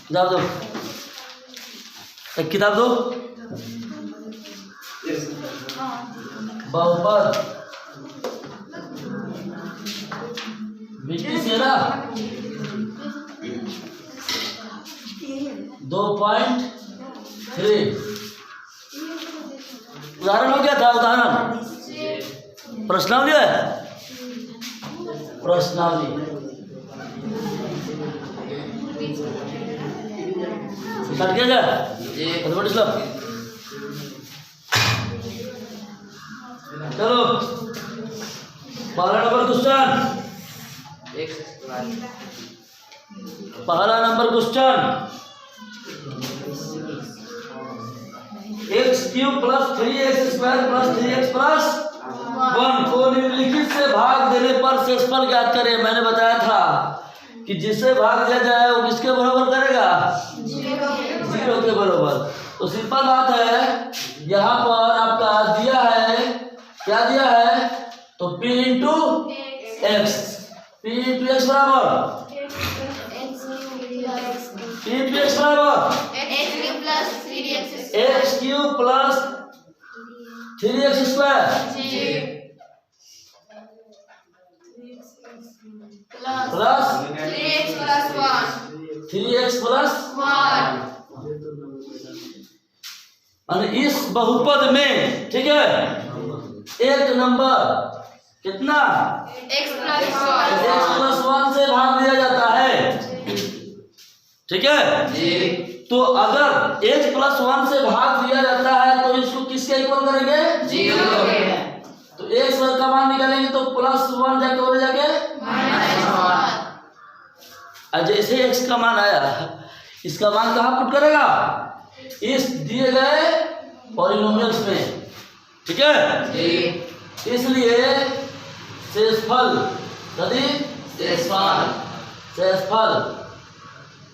किताब दो, एक किताब दो। बहुपद विकी सेरा 2.3। उदाहरण हो गया था, उदाहरण प्रश्नावली है, प्रश्नावली स्टार्ट किया जाए। चलो पहला नंबर क्वेश्चन, पहला number question, x cube plus 3x square plus 3x plus 1 को निम्नलिखित से भाग देने पर शेषफल ज्ञात करें। मैंने बताया था कि जिससे भाग दिया जाए वो किसके बराबर करेगा? 0 के बराबर। तो सिंपल बात है, यहाँ पर आपका दिया है, क्या दिया है? तो p into x, p into x बराबर p इंटू एक्स बराबर x cube plus 3x square plus 3x plus 1। इस बहुपद में, ठीक है, एक नंबर कितना x प्लस 1 से भाग दिया जाता है, ठीक है। तो अगर x प्लस 1 से भाग दिया जाता है तो इसको किसके इक्वल करेंगे? 0 के। तो x का मान निकालेंगे तो प्लस 1 जाके हो जाके -1। जैसे x का मान आया, इसका मान कहाँ पुट करेगा? इस दिए गए पॉलिनोमियल्स में, ठीक है। इसलिए शेषफल, यदि शेषफल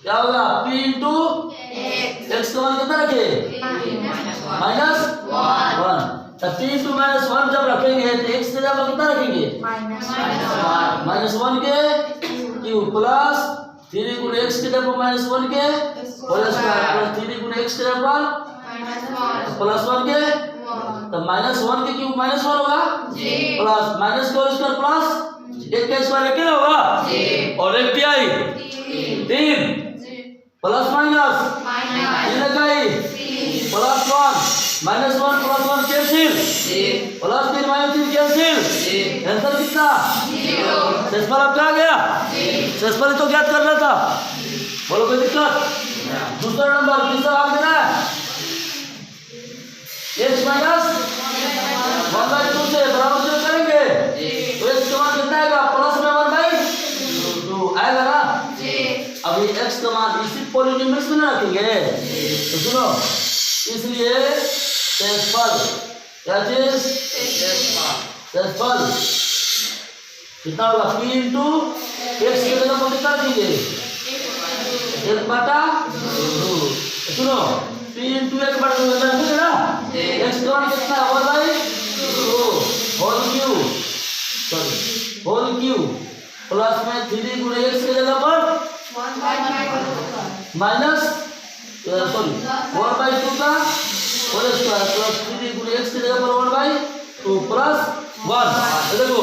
क्या होगा? p इंटू एक्स का मान कितना रखे? -1। तो p इंटू -1 जब रखेंगे तो x की जगह कितना रखेंगे? -1 के क्यूब प्लस 3 गुणे x की जगह -1 के होल स्क्वायर प्लस 3 गुणे x की जगह प्लस 1 के, तो -1 के क्यूब -1 होगा प्लस माइनस का होल स्क्वायर प्लस 1 का स्क्वायर क्या होगा? और 1 तिहाई 3 प्लस माइनस 3 इकाई plus 1 -1 plus 1 cancel plus 3 -3 cancel. Answer कितना? 0। शेषफल अब क्या आ गया? शेषफल तो ज्ञात करना था, बोलो कोई दिक्कत? दूसरा नंबर किसका भाग देना है? x माइनस 1/2 से बराबर जो करेंगे तो x का मान कितना आएगा? प्लस में 1/2 आएगा ना। अभी x का मान इसी पॉलिनोमियल्स में रखेंगे तो सुनो, इसलिए शेषफल क्या चीज? शेषफल कितना होगा? p इंटू एक्स की जगह पर कितना रखेंगे? 1/2। सुनो, p इंटू 1/2 है ना, एक्स का मान कितना है? 1/2 होल क्यूब प्लस में 3 गुणे एक्स की जगह पर माइनस 1/2 का होल स्क्वायर प्लस 3 गुणे एक्स की जगह पर 1/2 प्लस 1। देखो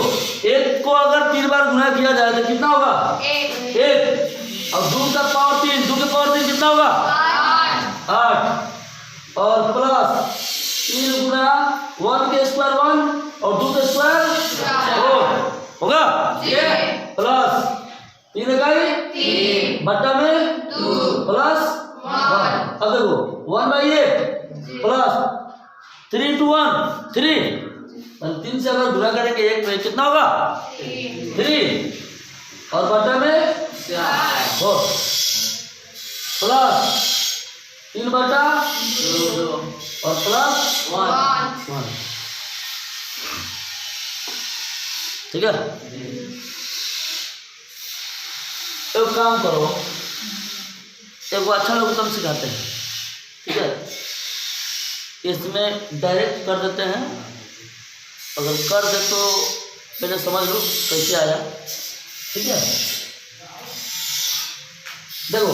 1 को अगर 3 बार गुणा किया जाए तो कितना होगा? 1। और 2 का पावर 3, 2 के पावर 3 कितना होगा? 8 और प्लस 3 गुणा 1 के स्क्वायर 1 और 2 के स्क्वायर 4 होगा प्लस 3 इकाई 3 बट्टा में 2 प्लस 1। अब देखो 1/8 प्लस 3 to 1 3, 3 से अगर गुणा करेंगे 1 में कितना होगा? 3 और बट्टा में 4 प्लस 3/2 और प्लस 1। ठीक है, एक काम करो, एक अच्छा लोग उत्तम सिखाते हैं, ठीक है, इसमें डायरेक्ट कर देते हैं, अगर कर दे तो पहले समझ लो कैसे आया। ठीक है, देखो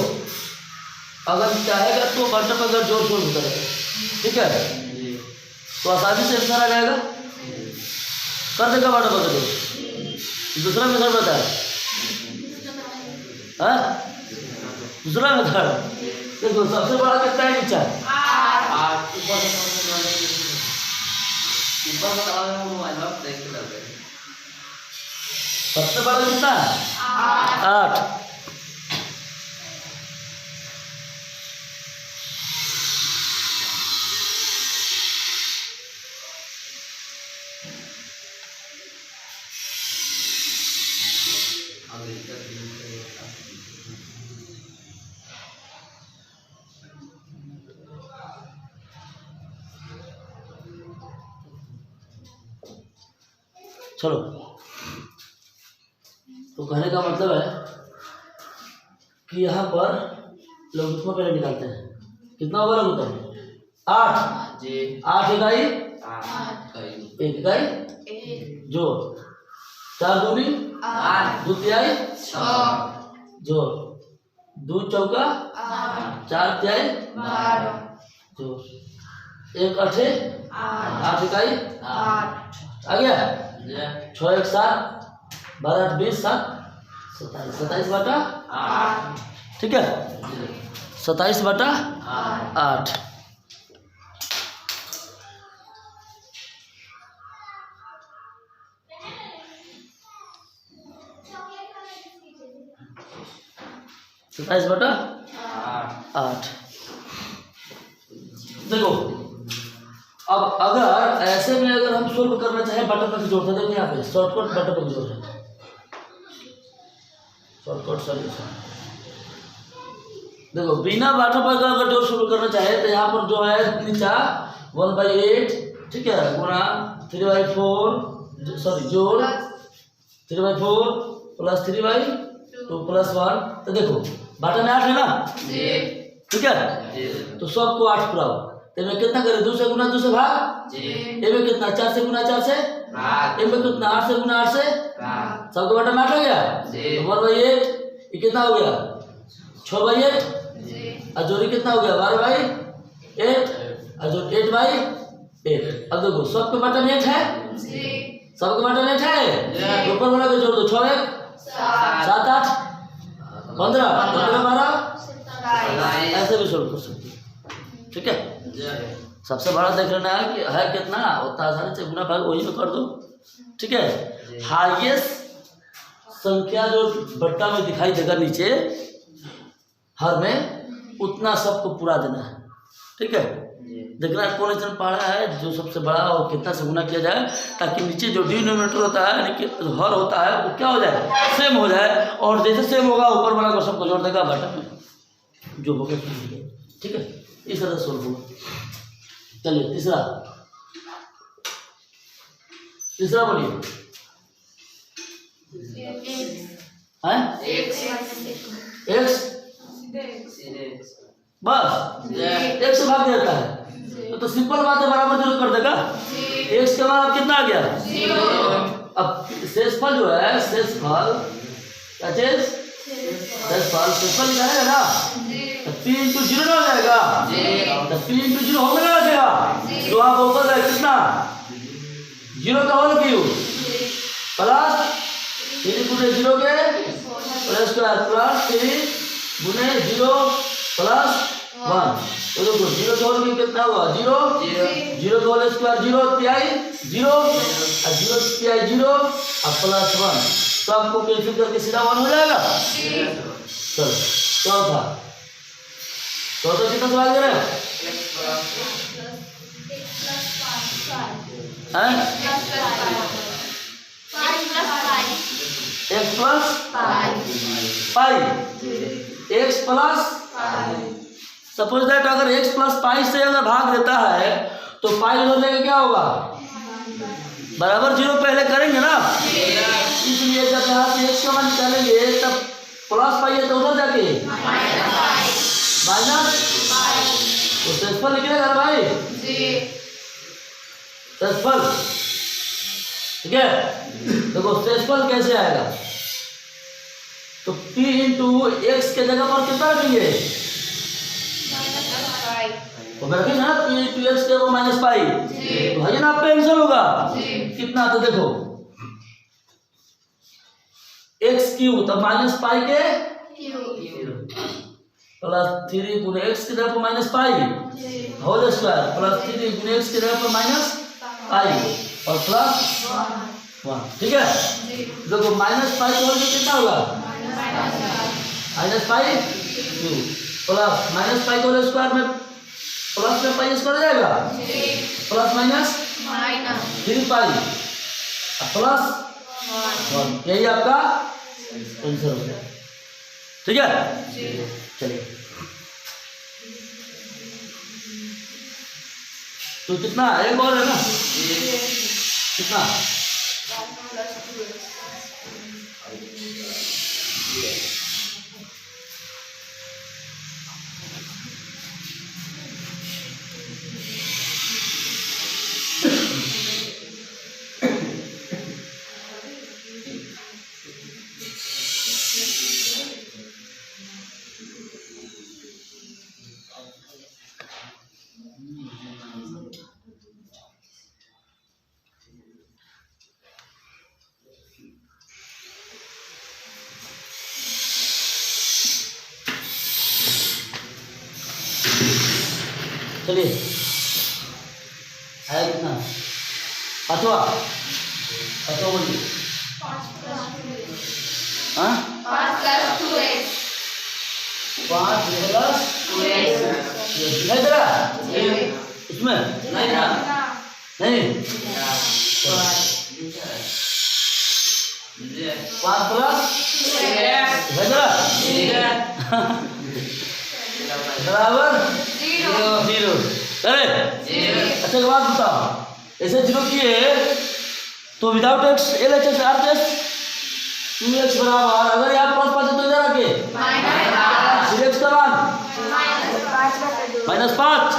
अगर चाहेगा तो बटन पर जोर शोर करेगा, ठीक है, तो आसानी से आंसर आ जाएगा, कर देगा बटन पर जोर। दूसरा मेथड बताया, हाँ दूसरा मेथड देखो, सबसे बड़ा कितना है नीचा, सबसे बड़ा कितना है 8। चलो, तो कहने का मतलब है कि यहाँ पर लघुत्तम पहले निकालते हैं। कितना होगा लघुत्तम? 8 इकाई, 1 इकाई जोड़, 4 दूनी 8, 2 तिहाई 6 जोड़, 2 चौका 4 तिहाई 12 जोड़, 1 8 इकाई 8 आ गया। 6 1 7, 12 8 20 7 27, 27 बटा 8, ठीक है, 27 बटा 8। सत्ताईस बटा 8। देखो अब अगर ऐसे में अगर हम सोल्व करना चाहें बटन पर जोड़ते, देखो यहाँ पे शॉर्टकट बटन पर जोड़ है, शॉर्टकट सॉल्यूशन। देखो बिना बटन पर अगर जोड़ शुरू करना चाहे तो यहाँ पर जो है नीचा 1/8, ठीक है, गुणा 3/4, सॉरी जोड़ 3/4 प्लस 3/2 प्लस 1। तो देखो बटन में 8 है ना, ठीक है, तो सबको 8 पुराओ, तो में कितना करे 2 से गुना 2 से भाग, ए में कितना 4 से गुना 4 से, ए में कितना 8 से गुना 8 से, सबको बटन में 8 हो गया, 1/8, ये कितना हो गया 6/8, और जोड़ी कितना हो गया 12/8, और जो 8/8। अब देखो सबके बटन 8 है, सबके बटन 8 है, ऊपर वाला को जोड़ दो, 6 1 7 8 15 12 ऐसे भी सोल्व कर सकते हैं, ठीक है। सबसे बड़ा देख लेना है कि है कितना, उतना आसानी से गुना भाग वही में कर दो, ठीक है। हाईएस्ट संख्या जो बट्टा में दिखाई देगा नीचे हर में, उतना सबको पूरा देना है, ठीक है। देखना है कौन सा पढ़ा है जो सबसे बड़ा और कितना से गुना किया जाए, ताकि नीचे जो डिनोमिनेटर होता है यानी कि हर होता है वो क्या हो जाए, सेम हो जाए, और जैसे सेम होगा ऊपर वाला को सबको जोड़ देगा बटन में जो होगा, ठीक है। इस तरह सोल्व होगा। चलिए तीसरा बोलिए, हैं x बस एक से भाग देता है, तो सिंपल बात है, बराबर जरूर कर देगा। x के बाद कितना आ गया 0। अब शेषफल जो है, शेषफल क्या चीज, शेषफल क्या है ना, 3 × 0 ना हो जाएगा, तो 3 × 0 हो गया लगेगा, तो आप ऊपर है कितना 0 का होल क्यूब प्लस 3 × 0 के प्लस स्क्वायर प्लस 3 गुने 0 प्लस 1। तो देखो 0 का होल क्यूब कितना हुआ 0, 0 का होल स्क्वायर 0 तिहाई 0, और 0 तिहाई 0 और प्लस 1, तो आपको कैंसिल करके सीधा 1 हो जाएगा। चलो चौथा कितना सवाल करें, x plus pi, x plus suppose that अगर x प्लस पाई से अगर भाग देता है तो पाई उधर लेके क्या होगा, बराबर 0 पहले करेंगे ना, इसलिए जब यहाँ से x का मान निकालेंगे तब प्लस पाई है तो उधर जाके माइनस, तो शेषफल लिखिएगा भाई, शेषफल, ठीक है। देखो शेषफल कैसे आएगा, तो p × x के जगह पर कितना रखेंगे तो मैं रखेंगे ना पी 2x के वो माइनस पाई, तो है ना आपका आंसर होगा कितना। तो देखो एक्स क्यू तो माइनस पाई के प्लस 3 गुने एक्स की जगह पर minus pi whole square plus 3 गुने एक्स की जगह पर माइनस पाई और प्लस 1। ठीक है, देखो माइनस पाई होल में कितना होगा minus pi cube plus minus pi whole square में प्लस में पाई स्क्वायर जाएगा प्लस माइनस 3 पाई प्लस 1, यही आपका आंसर हो गया। ठीक है, चलिए तो कितना एक और है ना, कितना चलिए आया कितना पांचवा बोलिए। 5 प्लस 2x नहीं तेरा इसमें नहीं था नहीं 5 प्लस बराबर 0। अरे अच्छा एक बात बताओ, ऐसे 0 किए तो without x L H S R S 2x बराबर अगर यहाँ प्लस 5 तो इधर आके फिर एक्स का मान -5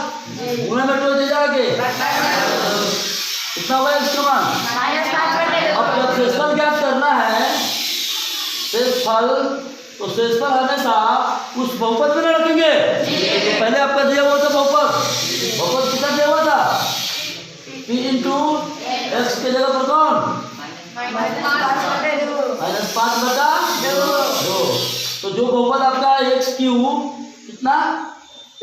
गुणे में 2 इधर आके कितना हुआ एक्स का मान। अब जब शेषफल ज्ञात करना है शेषफल तो शेषफल हमेशा उस बहुपद में रखेंगे। तो पहले आपका दिया हुआ था बहुपद कितना दिया हुआ था p इंटू एक्स के जगह पर कौन -5/2। तो जो बहुपद आपका एक्स क्यूब कितना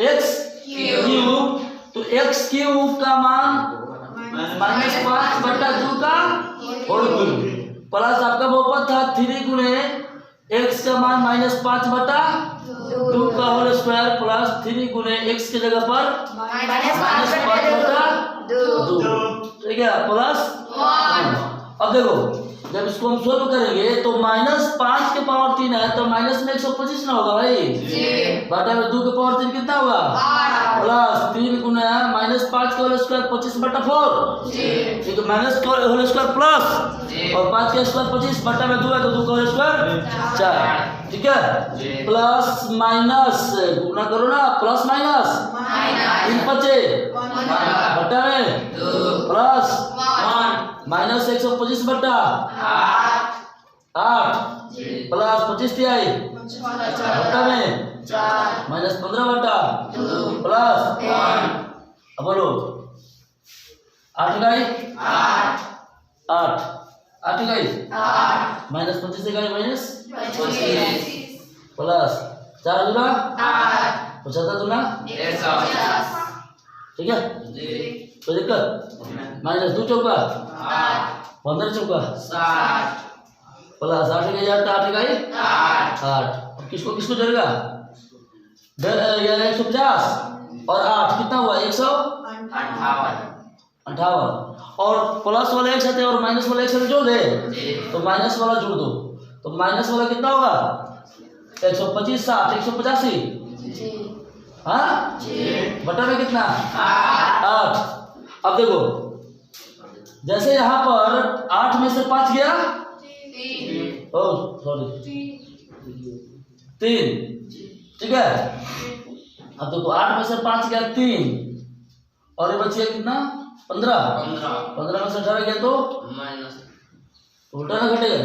एक्स क्यूब, तो एक्स क्यूब का मान -5/2 का होल क्यूब प्लस आपका बहुपद था 3 गुणे एक्स का मान -5/2 का होल स्क्वायर प्लस 3 गुणे एक्स की जगह पर -5/2। ठीक है प्लस 1। अब देखो जब इसको हम सोल्व करेंगे तो -5 के पावर 3 है तो माइनस में 125 ना होगा भाई बटा में 2 के पावर 3 कितना होगा प्लस 3 गुना -5 का होल स्क्वायर 25/4 ठीक है माइनस का होल स्क्वायर प्लस और 5 का स्क्वायर 25 बटा में 2 है तो 2 का होल स्क्वायर 4। ठीक है प्लस माइनस गुना करो ना प्लस माइनस 3 बचे बटा में प्लस माइनस 125 बटा 8 प्लस 25 तिहाई बटा में -15 बटा प्लस अब बोलो 8 गई 8 गई -25 से गई माइनस प्लस 4 दूना 75 दूना 150। ठीक है कोई दिक्कत -2 चौका 15 चौका 60 प्लस 8 गई 8 अब किसको किसको जोड़ेगा 150 और 8 कितना हुआ 158 और प्लस वाला एक साथ और माइनस वाला एक साथ जोड़ दे तो माइनस वाला जोड़ दो तो माइनस वाला कितना होगा 125 60 185 हाँ बटा में कितना 8। अब देखो जैसे यहाँ पर 8 में से 5 गया सॉरी 3 ठीक है। अब देखो 8 में से 5 गया 3 और ये बचिए कितना 15 में से 18 गया तो उल्टा ना घटेगा।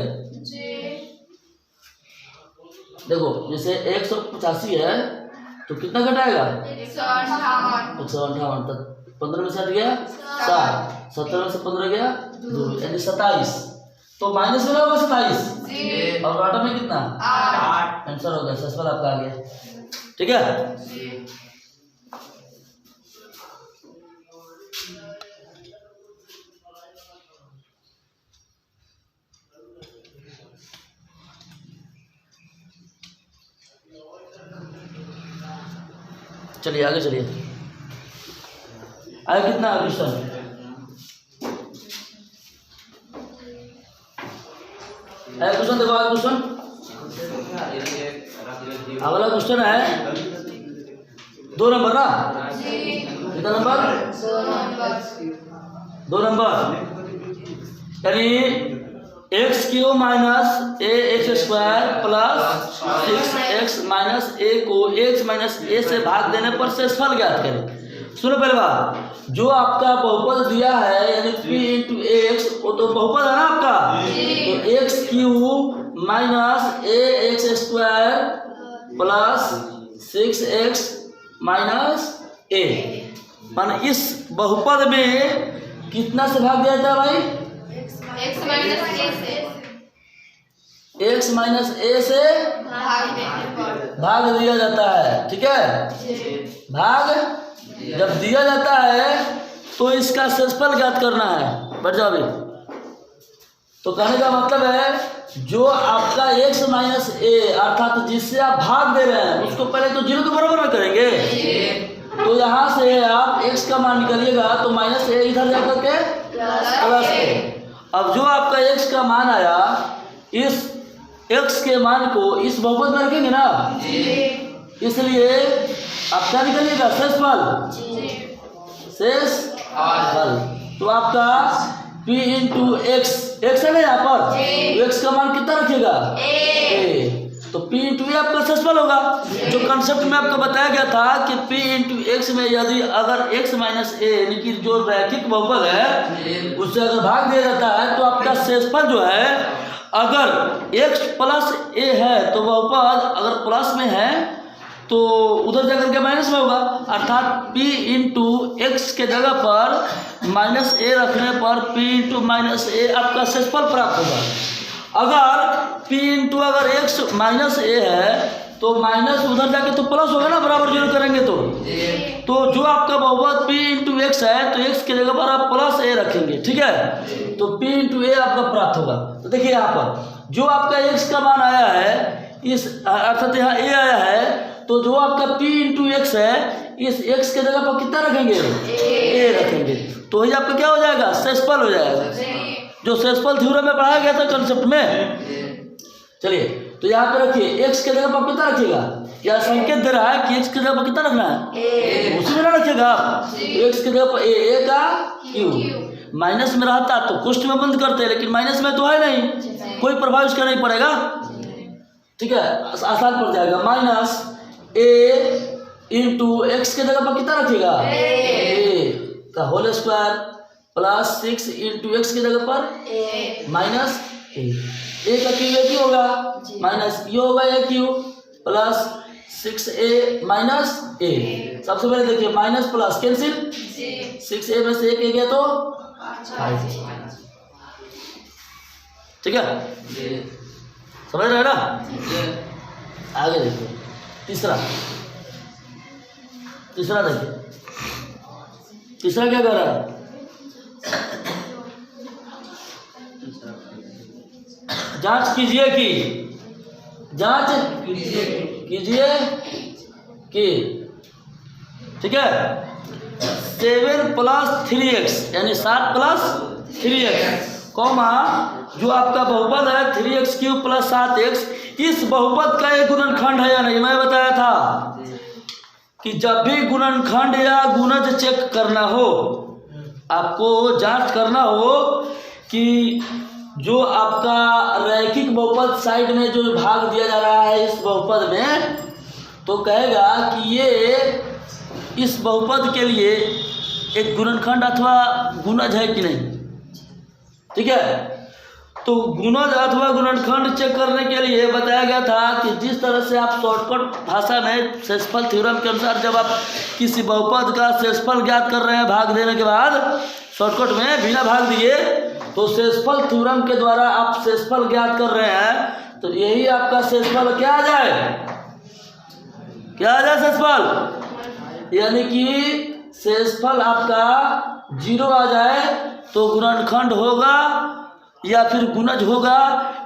देखो जैसे 185 है तो कितना घटाएगा 158, तो 15 में से हट गया 7, 17 में से 15 गया 2, यानी 27। तो माइनस में होगा 27 और घाटा में कितना 8। आंसर हो गया, सवाल आपका आ गया। ठीक है, चलिए आगे चलिए। आगे कितना है क्वेश्चन? क्वेश्चन देखो, आगे क्वेश्चन, अगला क्वेश्चन है 2 नंबर ना, कितना नंबर 2 नंबर, यानी x³ minus a x square plus 6x minus a को x माइनस ए से भाग देने पर शेषफल ज्ञात करें। सुनो पहले बात, जो आपका बहुपद दिया है यानी p इंटू एक्स, वो तो बहुपद है ना आपका, तो x³ minus a x square plus 6x minus a, मान इस बहुपद में कितना से भाग दिया जाता है भाई? x माइनस ए से भाग दिया जाता है। ठीक है, भाग जब दिया जाता है तो इसका शेषफल ज्ञात करना है। बढ़ जाओ अभी। तो कहने का मतलब है जो आपका x माइनस ए अर्थात जिससे आप भाग दे रहे हैं उसको पहले तो 0 के बराबर में करेंगे, तो यहाँ से आप x का मान निकालिएगा तो माइनस ए इधर जाकर के प्लस ए। अब जो आपका x का मान आया, इस x के मान को इस बहुपद में रखेंगे ना, इसलिए आप क्या निकालिएगा? शेषफल। शेषफल तो आपका p इंटू एक्स, एक्स है ना यहाँ पर, तो x का मान कितना रखिएगा? a, तो p इंटू ए आपका शेषफल होगा। जो कंसेप्ट में आपको बताया गया था कि p इंटू एक्स में यदि अगर x माइनस ए यानी कि जो रैखिक बहुपद है उससे अगर भाग दिया जाता है तो आपका शेषफल जो है, अगर x प्लस ए है तो बहुपद अगर प्लस में है तो उधर जाकर के माइनस में होगा, अर्थात p इंटू एक्स के जगह पर माइनस ए रखने पर p इंटू माइनस ए आपका शेषफल प्राप्त होगा। अगर p इंटू अगर x माइनस ए है तो माइनस उधर जाके तो प्लस होगा ना, बराबर 0 करेंगे तो जो आपका बहुपद p इंटू एक्स है तो x के जगह पर आप प्लस ए रखेंगे। ठीक है, तो p इंटू ए आपका प्राप्त होगा। तो देखिए यहाँ पर जो आपका x का मान आया है, इस अर्थात यहाँ a आया है, तो जो आपका p इंटू एक्स है इस x के जगह पर कितना रखेंगे? a रखेंगे, तो ये आपका क्या हो जाएगा? शेषफल हो जाएगा, जो शेषफल थ्योरम में पढ़ाया गया था कंसेप्ट में। चलिए, तो यहाँ पे रखिए x के जगह पर कितना रखिएगा? या संकेत दे रहा है कि x के जगह पर कितना रखना है? उसी में ना रखिएगा आप, x के जगह पर a का q, माइनस में रहता तो कुष्ठ में बंद करते हैं, लेकिन माइनस में तो है नहीं, कोई प्रभाव इसका नहीं पड़ेगा। ठीक है, आसान पड़ जाएगा। माइनस a इंटू एक्स के जगह पर कितना रखिएगा? a का whole square plus 6 into x की जगह पर माइनस ए का क्यू ए क्यू होगा, माइनस ये होगा a cube plus 6a minus a. सबसे पहले देखिए माइनस प्लस कैंसिल, 6a में से 1 गया तो 5। ठीक है, समझ रहे ना? आगे देखिए तीसरा देखिए, तीसरा क्या कर रहा है? जांच कीजिए कि ठीक है 7 प्लस 3x यानी 7 प्लस 3x कॉमा जो आपका बहुपद है 3x³ प्लस 7x, इस बहुपद का एक गुणनखंड है या नहीं? मैं बताया था कि जब भी गुणनखंड या गुणज चेक करना हो, आपको जांच करना हो कि जो आपका रैखिक बहुपद साइड में जो भाग दिया जा रहा है इस बहुपद में, तो कहेगा कि ये इस बहुपद के लिए एक गुणनखंड अथवा गुणज है कि नहीं। ठीक है, तो गुणज अथवा गुणनखंड चेक करने के लिए बताया गया था कि जिस तरह से आप शॉर्टकट भाषा में शेषफल थ्योरम के अनुसार जब आप किसी बहुपद का शेषफल ज्ञात कर रहे हैं भाग देने के बाद शॉर्टकट में बिना भाग दिए, तो शेषफल थ्योरम के द्वारा आप शेषफल ज्ञात कर रहे हैं, तो यही आपका शेषफल क्या आ जाए, क्या आ जाए शेषफल, यानी कि शेषफल आपका 0 आ जाए तो गुणनखंड होगा या फिर गुणज होगा।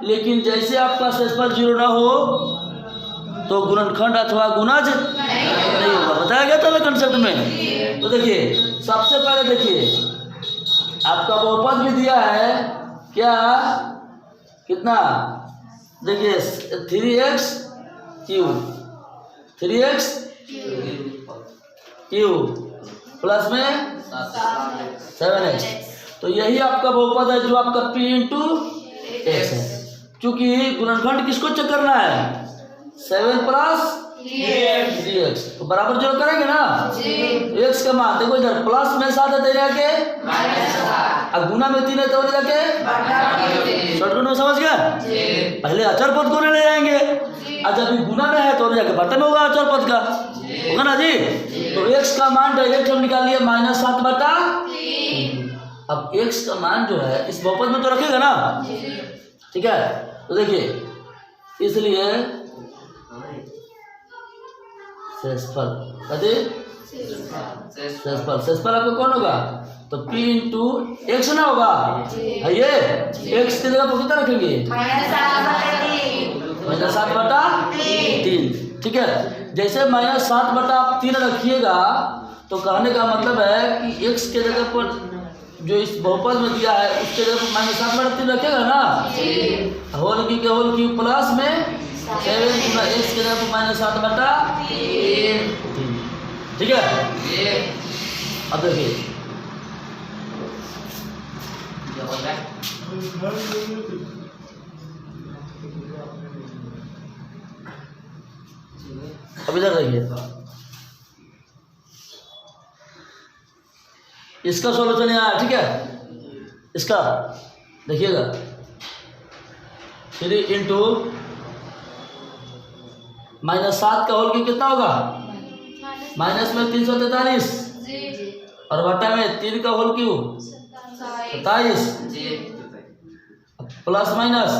लेकिन जैसे आपका शेषफल 0 ना हो तो गुणनखंड अथवा गुणज नहीं होगा। बताया गया था कंसेप्ट में। तो देखिए सबसे पहले देखिए आपका बहुपद भी दिया है क्या, कितना, देखिए 3x क्यूब प्लस में 7x, तो यही आपका बहुपद है जो आपका p इंटू x है। क्योंकि गुणनखंड किसको चेक करना है, 7 प्लस 3x, तो बराबर 0 करेंगे ना, तो x का मान देखो इधर प्लस में 7 है तो जाके और गुना में 3 है तो जाके शॉर्टकट में, समझ गया। पहले अचर पद को ले जाएंगे और जब गुना में है तो जाके बटा में होगा अचर पद का, होगा ना जी। तो x का मान डायरेक्ट हम निकाल लिए -7/3। अब x का मान जो है इस बहुपद में तो रखेगा ना, ठीक है। तो देखिए इसलिए शेषफल शेषफल आपको कौन होगा, तो p इंटू x ना होगा, ये x की जगह पर कितना रखेंगे -7/3, ठीक है। जैसे -7/3 रखिएगा तो कहने का मतलब है कि x के जगह पर जो इस बहुपद में दिया है उसके जगह पर -7/3 रखेगा ना, होल क्यूब प्लस में 7 गुना x के जगह पर -7/3, ठीक है। अब देखिए अब इधर देखिए इसका सॉल्यूशन यहाँ है, ठीक है। इसका देखिएगा 3 इंटू -7 का होल क्यूब कितना होगा, माइनस में 343 और बटा में 3 का होल क्यूब 27 प्लस माइनस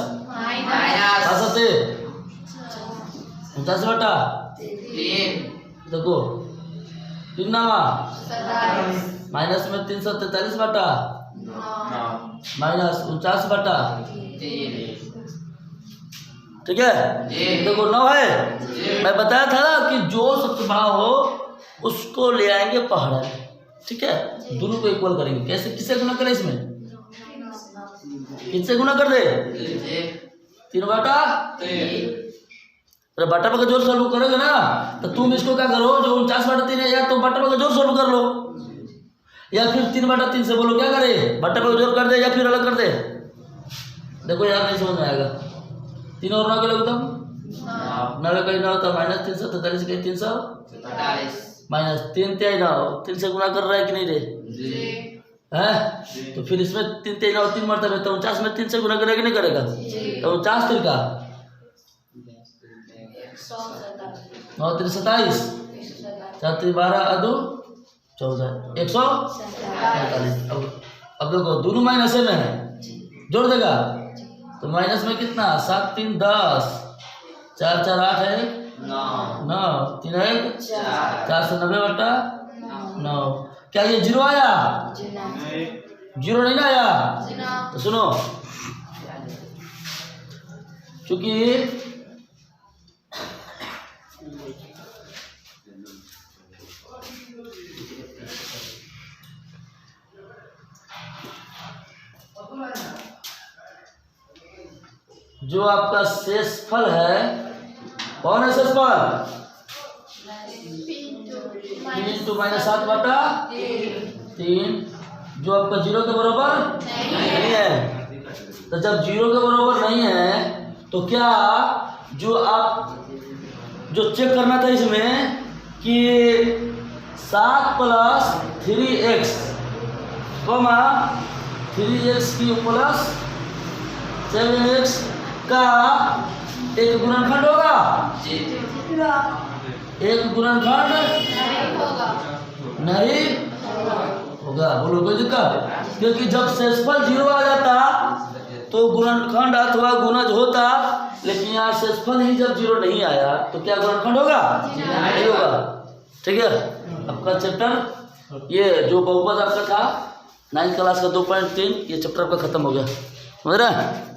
49/3 देखो 3 नामा माइनस में 343 माइनस 49/3, ठीक है। देखो 9 है, मैं बताया था ना कि जो सबसे बड़ा हो उसको ले आएंगे पहाड़, ठीक है। दोनों को इक्वल करेंगे, कैसे, किससे गुना करें, इसमें किससे गुना कर दे, 3/3। अरे बटा पर का जोर सॉल्व करोगे ना तो तुम इसको क्या करो, जो 49/3 है या तो बटा पर का जोर सॉल्व कर लो, या फिर 3/3 से बोलो क्या करे, बटा पर जोर कर दे या फिर अलग कर दे। देखो यार नहीं समझ में आएगा, 3 और 9 के लोग तुम 9 कहीं 9 होता -343 कहीं 347 माइनस 3 3 9 3 से गुना कर रहा है कि नहीं रे, है। तो फिर इसमें 3 3 9 3 मरतबे तो 49 में 3 से गुना करेगा कि नहीं करेगा, तो 49 3 का 9 3 27 4 3 12 2 14 147। अब देखो दोनों माइनस में है, जोड़ देगा तो माइनस में कितना 7 3 10 4 4 8 है 9 3 1 4 से 90/9। क्या ये 0 आया, 0 नहीं ना आया। तो सुनो क्योंकि जो आपका शेषफल है, कौन है शेषफल, -7/3, जो आपका 0 के बराबर नहीं है। तो जब 0 के बराबर नहीं है तो क्या जो आप जो चेक करना था इसमें कि 7 + 3x 3x³ + 7x का एक गुणनखंड होगा? एक गुणनखंड नहीं होगा। बोलो कोई दिक्कत? क्योंकि जब शेषफल 0 आ जाता तो गुणनखंड अथवा गुणज होता, लेकिन यहाँ शेषफल ही जब 0 नहीं आया तो क्या गुणनखंड होगा? नहीं होगा। ठीक है, आपका चैप्टर ये जो बहुपद आपका था 9th क्लास का 2.3 ये चैप्टर आपका खत्म हो गया, समझ रहे हैं?